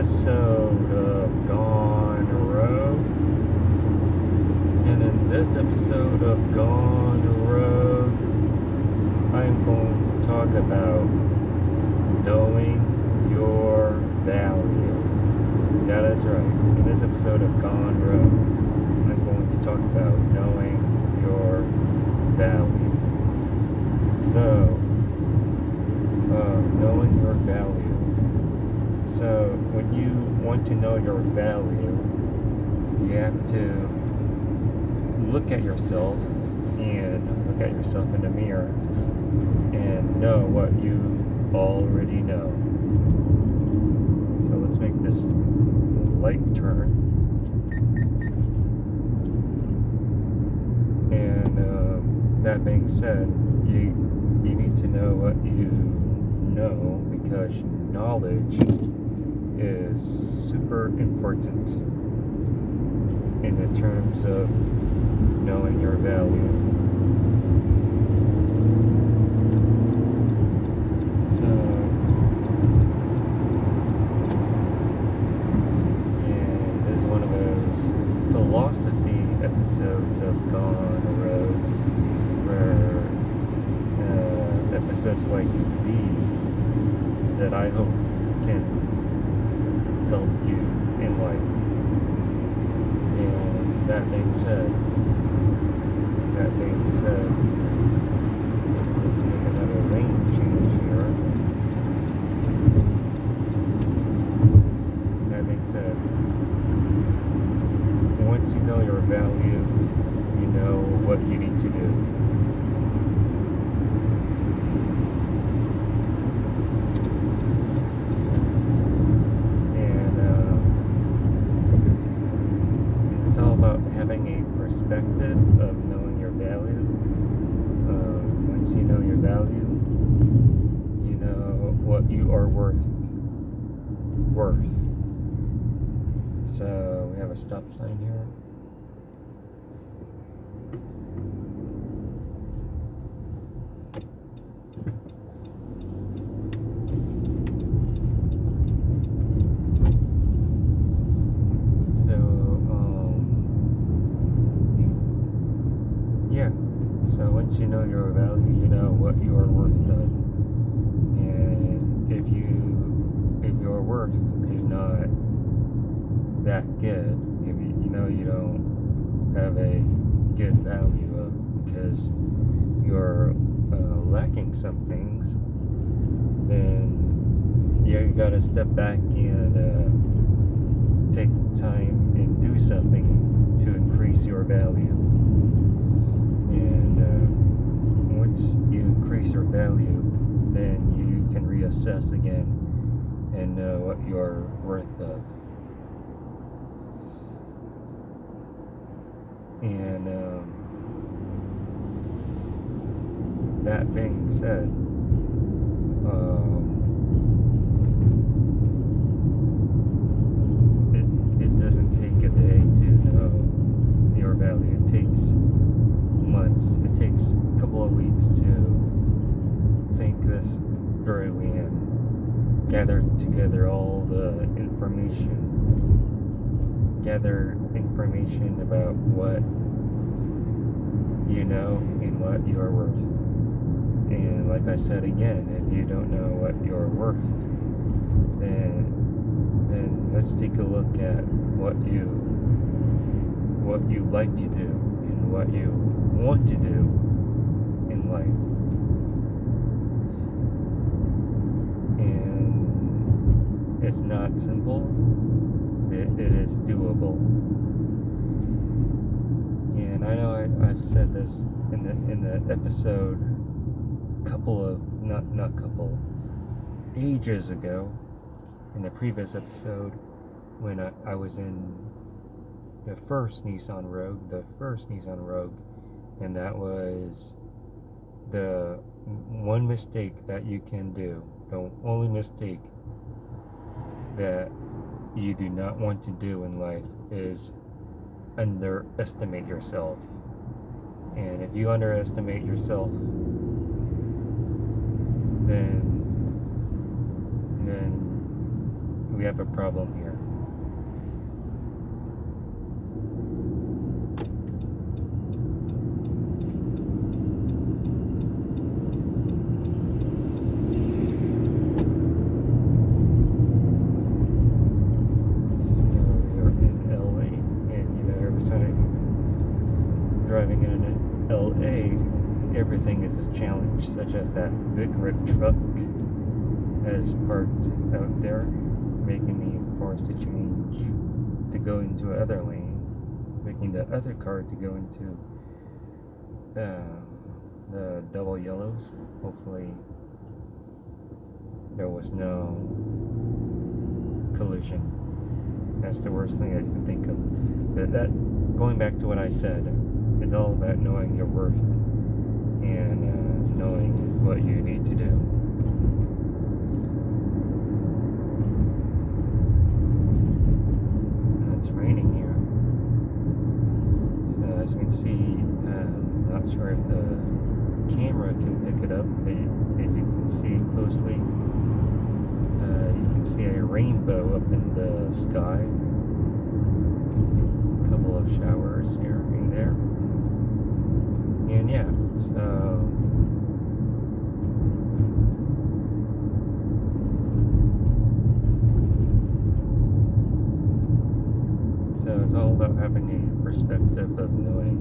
episode of Gone Rogue. And in this episode of Gone Rogue, I'm going to talk about knowing your value. That is right. In this episode of Gone Rogue, I'm going to talk about knowing your value. So, knowing your value. So, when you want to know your value, you have to look at yourself in the mirror and know what you already know. So, let's make this light turn. And that being said, you need to know what you know, because knowledge is super important in the terms of knowing your value. So, and this is one of those philosophy episodes of Gone Rogue, where episodes like these that I hope can help you in life. And that being said, let's make another lane change here. That being said, once you know your value, you know what you need to do. It's all about having a perspective of knowing your value. Once you know your value, you know what you are worth. So we have a stop sign here. So once you know your value, you know what you are worth of. And if your worth is not that good, if you know you don't have a good value of, because you're lacking some things, then you gotta step back and take time and do something to increase your value. And once you increase your value, then you can reassess again and know what you're worth of. And that being said, it doesn't take a day to know your value. It takes months. It takes a couple of weeks to think this through and gather together all the information. Gather information about what you know and what you are worth. And like I said again, if you don't know what you're worth, then let's take a look at what you like to do and what you want to do in life. And it's not simple, it is doable. And I know I've said this in the episode ages ago, in the previous episode, when I was in the first Nissan Rogue, and that was the one mistake that you can do, the only mistake that you do not want to do in life is underestimate yourself. And if you underestimate yourself, then we have a problem here. Driving in LA, everything is a challenge, such as that big red truck that is parked out there, making me forced to change to go into another lane, making the other car to go into the double yellows. Hopefully there was no collision. That's the worst thing I can think of. But that, going back to what I said, it's all about knowing your worth and knowing what you need to do. It's raining here. So as you can see, I'm not sure if the camera can pick it up, but if you can see closely, you can see a rainbow up in the sky. A couple of showers here and there. And yeah, so it's all about having a perspective of knowing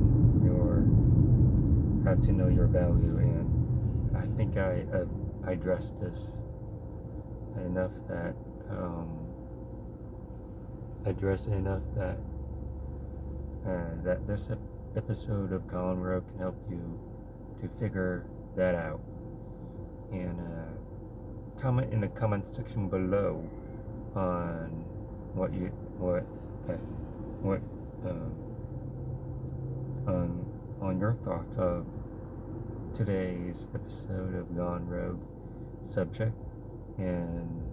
how to know your value. And I think I addressed this enough that that this episode of Gone Rogue can help you to figure that out. And comment in the comment section below on on your thoughts of today's episode of Gone Rogue subject. And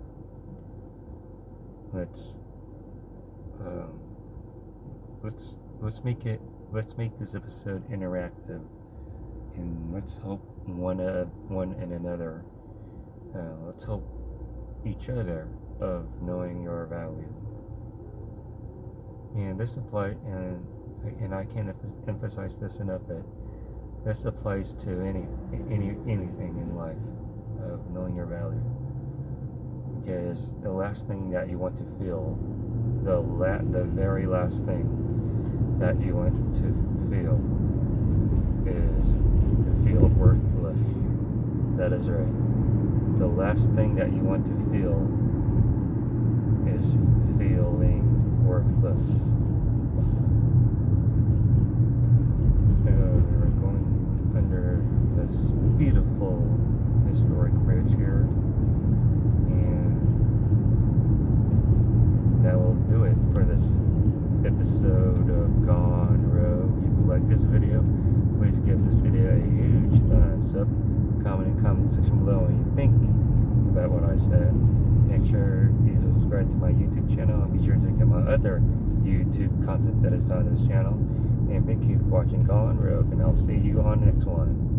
let's make this episode interactive, and let's help one and another. Let's help each other of knowing your value. And this applies, and I can't emphasize this enough, that this applies to anything in life, of knowing your value. Because the last thing that you want to feel, the very last thing that you want to feel is to feel worthless. That is right. The last thing that you want to feel is feeling worthless. So we're going under this beautiful historic bridge here, and that will do it for this episode of Gone Rogue. If you like this video, please give this video a huge thumbs up. Comment in the comment section below what you think about what I said. Make sure you subscribe to my YouTube channel, and be sure to check out my other YouTube content that is on this channel. And thank you for watching Gone Rogue, and I'll see you on the next one.